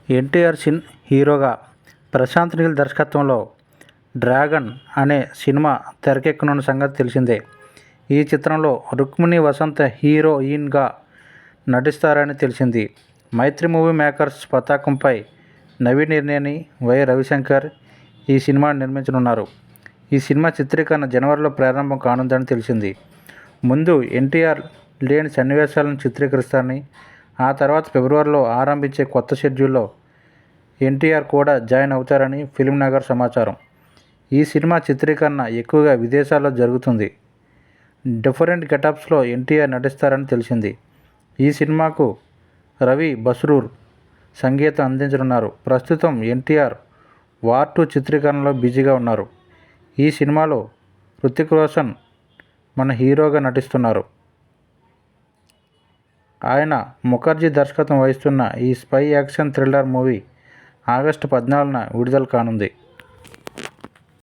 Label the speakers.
Speaker 1: ఎన్టీఆర్ హీరోగా ప్రశాంత్ నీల్ దర్శకత్వంలో డ్రాగన్ అనే సినిమా తెరకెక్కనున్న సంగతి తెలిసిందే. ఈ చిత్రంలో రుక్మిణి వసంత్ హీరోయిన్గా నటిస్తారని తెలిసింది. మైత్రి మూవీ మేకర్స్ పతాకంపై నవీన్ నిర్నేని, వై. రవిశంకర్ ఈ సినిమాను నిర్మించనున్నారు. ఈ సినిమా చిత్రీకరణ జనవరిలో ప్రారంభం కానుందని తెలిసింది. ముందు ఎన్టీఆర్ లేని సన్నివేశాలను చిత్రీకరిస్తారని, ఆ తర్వాత ఫిబ్రవరిలో ఆరంభించే కొత్త షెడ్యూల్లో ఎన్టీఆర్ కూడా జాయిన్ అవుతారని ఫిల్మ్ నగర్ సమాచారం. ఈ సినిమా చిత్రీకరణ ఎక్కువగా విదేశాల్లో జరుగుతుంది. డిఫరెంట్ గెటప్స్లో ఎన్టీఆర్ నటిస్తారని తెలిసింది. ఈ సినిమాకు రవి బస్రూర్ సంగీతం అందించనున్నారు. ప్రస్తుతం ఎన్టీఆర్ వార్ 2 చిత్రీకరణలో బిజీగా ఉన్నారు. ఈ సినిమాలో హృతిక్ రోషన్ మన హీరోగా నటిస్తున్నారు. ఆయన ముఖర్జీ దర్శకత్వం వహిస్తున్న ఈ spy action thriller movie August 14న విడుదల కానుంది.